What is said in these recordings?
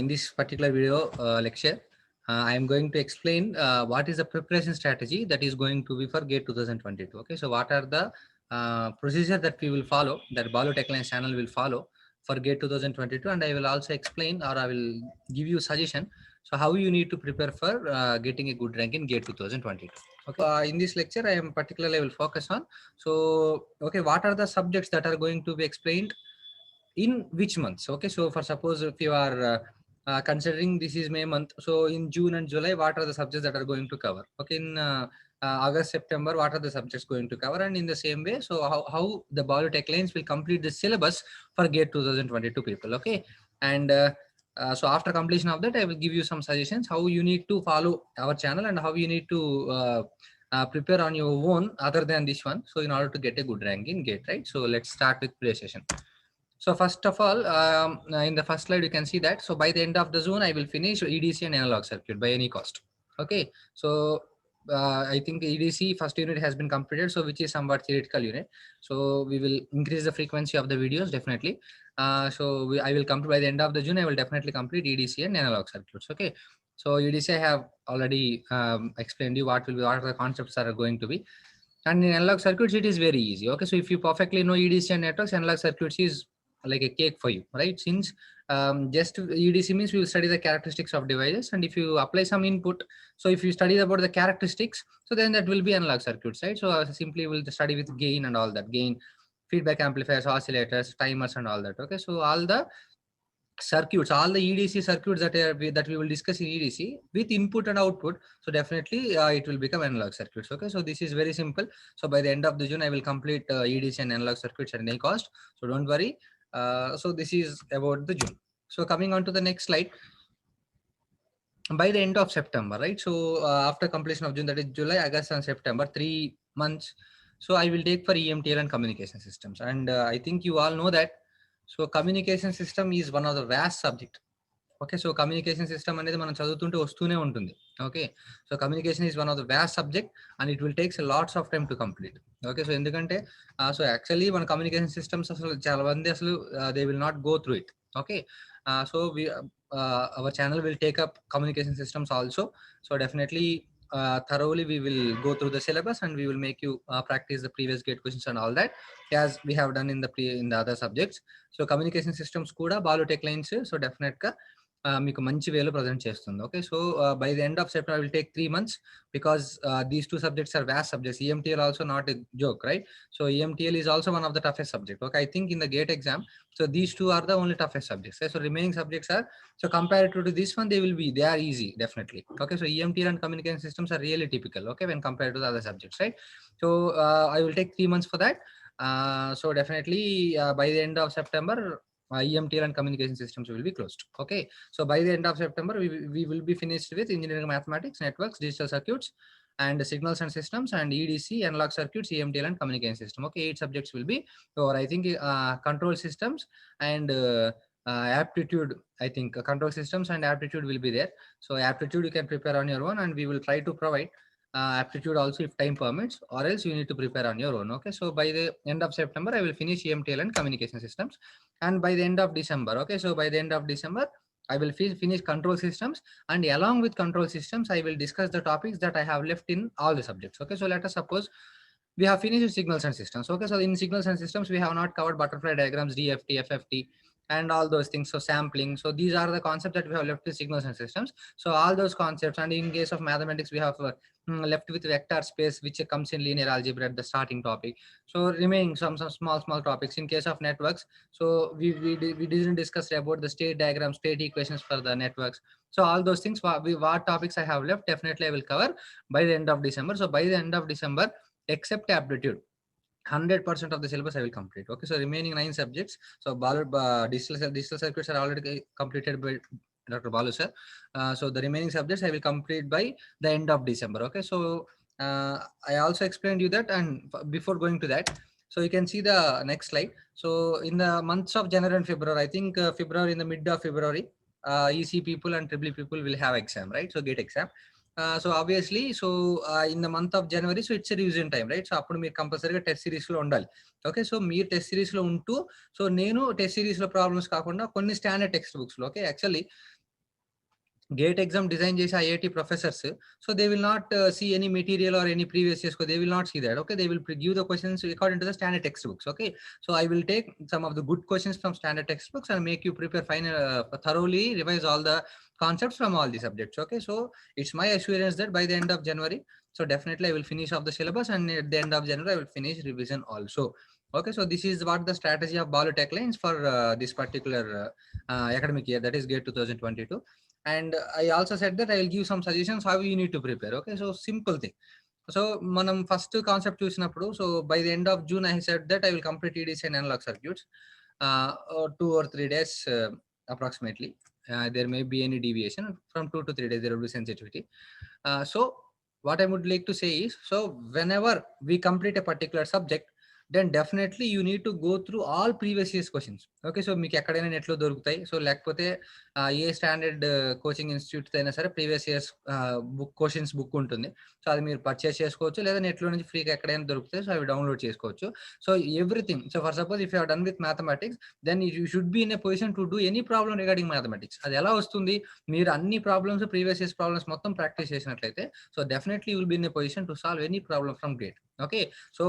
In this particular video lecture, I am going to explain what is the preparation strategy that is going to be for GATE 2022. Okay, so what are the procedure that we will follow, that Balu Techlines channel will follow for GATE 2022, and I will also explain, or I will give you suggestion. So how you need to prepare for getting a good rank in GATE 2022. Okay, in this lecture, I am particularly will focus on. So okay, what are the subjects that are going to be explained in which months? Okay, so for suppose if you are considering this is May month, so in June and July, what are the subjects that are going to cover? Okay, in August, September, what are the subjects going to cover? And in the same way, so how the Balu Techlines will complete the syllabus for GATE 2022 people. Okay, and so after completion of that, I will give you some suggestions how you need to follow our channel and how you need to prepare on your own other than this one. So in order to get a good rank in GATE, right? So let's start with pre-session. So first of all, in the first slide, you can see that. So by the end of the June, I will finish EDC and analog circuit by any cost. Okay. So I think EDC first unit has been completed. So which is somewhat theoretical unit. So we will increase the frequency of the videos definitely. I will come to by the end of the June, I will definitely complete EDC and analog circuits. Okay. So EDC I have already explained you what the concepts are going to be. And in analog circuits, it is very easy. Okay. So if you perfectly know EDC and networks, analog circuits is like a cake for you, right? Since just EDC means we will study the characteristics of devices, and if you apply some input, so if you study about the characteristics, so then that will be analog circuits, right? So simply we'll study with gain and all that, gain, feedback amplifiers, oscillators, timers, and all that. Okay, so all the circuits, all the EDC circuits that we will discuss in EDC with input and output, so definitely it will become analog circuits. Okay, so this is very simple. So by the end of the June, I will complete EDC and analog circuits at any cost, so don't worry. So this is about the June. So coming on to the next slide, by the end of September, right? So after completion of June, that is July, August, and September, 3 months. So I will take for EMTL and communication systems, and I think you all know that. So communication system is one of the vast subject. Okay, so communication system అనేది మనం చదువుతుంటే వస్తూనే ఉంటుంది. Okay, so communication is one of the vast subject and it will take lots of time to complete. Okay, so ఎందుకంటే so actually మన communication systems అసలు చాలా మంది అసలు they will not go through it. Okay, so our channel will take up communication systems also. So definitely thoroughly we will go through the syllabus and we will make you practice the previous gate questions and all that as we have done in the other subjects. So communication systems kuda Balu Techlines, so definitely మీకు మంచి వేలో present చేస్తుంది. Okay, so by the end of September I will take 3 months because these two subjects are vast subjects. EMTL also not a joke, right? So EMTL is also one of the toughest subject. Okay, I think in the GATE exam, so these two are the only toughest subjects. So remaining subjects are, so compared to this one, they are easy definitely. Okay, so EMTL and communication systems are really typical, okay, when compared to the other subjects, right? So I will take 3 months for that. So definitely by the end of September, EMTL and communication systems will be closed. Okay, so by the end of September, we will be finished with engineering mathematics, networks, digital circuits, and signals and systems, and EDC, analog circuits, EMTL, and communication system. Okay, 8 subjects will be, or I think control systems and aptitude. I think control systems and aptitude will be there. So aptitude you can prepare on your own, and we will try to provide aptitude also if time permits, or else you need to prepare on your own. Okay, so by the end of September, I will finish EMTL and communication systems, and by the end of December, okay, so by the end of December, I will finish control systems, and along with control systems, I will discuss the topics that I have left in all the subjects. Okay, so let us suppose we have finished signals and systems. Okay, so in signals and systems, we have not covered butterfly diagrams, DFT, FFT, and all those things. So sampling. So these are the concepts that we have left with signals and systems. So all those concepts, and in case of mathematics, we have left with vector space, which comes in linear algebra at the starting topic. So remaining some small topics. In case of networks, so we didn't discuss about the state diagram, state equations for the networks. So all those things, what topics I have left, definitely I will cover by the end of December. So by the end of December, except aptitude, 100% of the syllabus I will complete. Okay, so remaining 9 subjects. So digital circuits are already completed by Dr. Balu sir. So the remaining subjects I will complete by the end of December. Okay, so I also explained you that, and before going to that, so you can see the next slide. So in the months of January and February, I think February, in the mid of February, EC people and triple people will have exam, right? So GATE exam. So obviously, so in the month of January, so it's a revision time, right? So appudu meer compulsory ga test series lo undali. Okay, so meer test series lo untu, so nenu test series lo problems kaakunda konni standard text books lo, okay, actually GATE exam design చేసే IIT professors, so they will not see any material or any previous years, they will not see that. Okay, they will give the questions according to the standard textbooks. Okay, so I will take some of the good questions from standard textbooks and make you prepare final, thoroughly revise all the concepts from all the subjects. Okay, so it's my assurance that by the end of January, so definitely I will finish off the syllabus, and at the end of January I will finish revision also. Okay, so this is what the strategy of Balu Tech Lines for this particular academic year, that is GATE 2022. And I also said that I will give some suggestions how you need to prepare. Okay, so simple thing. So మనం first concept చూసినప్పుడు, so by the end of June I said that I will complete EDC and analog circuits, 2 or 3 days approximately. There may be any deviation from 2 to 3 days, there will be sensitivity. So what I would like to say is, so whenever we complete a particular subject, then definitely you need to go through all previous years questions. Okay, so మీకు ఎక్కడైనా నెట్లో దొరుకుతాయి, so లేకపోతే ఏ standard coaching institute అయినా సరే previous years book questions book ఉంటుంది. So అది మీరు పర్చేస్ చేసుకోవచ్చు, లేదా నెట్లో నుంచి ఫ్రీగా ఎక్కడైనా దొరుకుతాయి, సో అవి డౌన్లోడ్ చేసుకోవచ్చు. So everything, so for suppose if you done with mathematics, then you should be in a position to do any problem regarding mathematics. అది ఎలా వస్తుంది, మీరు అన్ని ప్రాబ్లమ్స్ ప్రీవియస్ ఇయర్స్ ప్రాబ్లమ్స్ మొత్తం ప్రాక్టీస్ చేసినట్లయితే, so definitely you will be in a position to solve any problem from GATE. Okay, so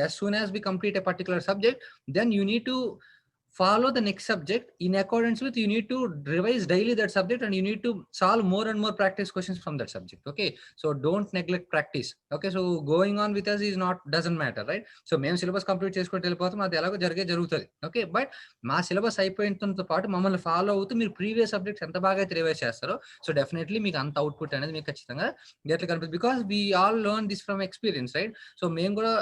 as soon as we complete a particular subject, then you need to follow the next subject in accordance with, you need to revise daily that subject, and you need to solve more and more practice questions from that subject. Okay, so don't neglect practice. Okay, so going on with us is not, doesn't matter, right? So మేము syllabus complete చేసుకుంటూ వెళ్ళిపోతాం, అది ఎలాగో జరుగుతుంది. Okay, but మా syllabus అయిపోయినతో పాటు మమ్మల్ని follow అవుతూ మీరు ప్రీవియస్ సబ్జెక్ట్స్ ఎంత బాగా అయితే రివైజ్ చేస్తారో, సో డెఫినెట్లీ మీకు అంత అవుట్పుట్ అనేది మీకు ఖచ్చితంగా గేట్లో కనిపిస్తుంది. Because we all learn this from experience, right? So మేము కూడా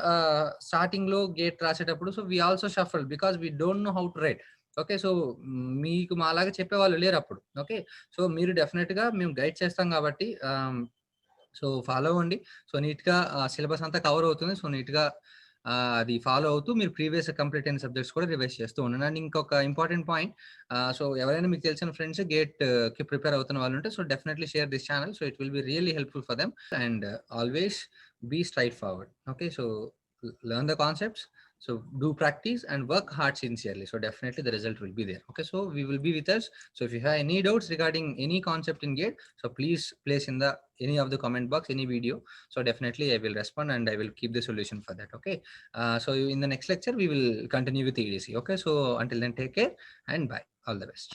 స్టార్టింగ్ లో గేట్ రాసేటప్పుడు, so we also shuffle because we don't know how to right. Okay, so మీకు మాలాగా చెప్పేవాళ్ళు లేరు అప్పుడు. ఓకే, సో మీరు డెఫినెట్ గా మేము గైడ్ చేస్తాం కాబట్టి, సో ఫాలో అవ్వండి. సో నీట్ గా సిలబస్ అంతా కవర్ అవుతుంది. సో నీట్ గా అది ఫాలో అవుతూ మీరు ప్రీవియస్ కంప్లీట్ అయిన సబ్జెక్ట్స్ కూడా రివైజ్ చేస్తూ ఉండండి. అండ్ ఇంకొక ఇంపార్టెంట్ పాయింట్, సో ఎవరైనా మీకు తెలిసిన ఫ్రెండ్స్ గేట్ కి ప్రిపేర్ అవుతున్న వాళ్ళు ఉంటే, so definitely share this channel, so it will be really helpful for them. And always be straightforward. Okay, so learn the concepts, so do practice and work hard sincerely, so definitely the result will be there. Okay, so we will be with us. So if you have any doubts regarding any concept in GATE, so please place in the any of the comment box, any video, so definitely I will respond and I will keep the solution for that. Okay, so in the next lecture we will continue with EDC. Okay, so until then, take care and bye, all the best.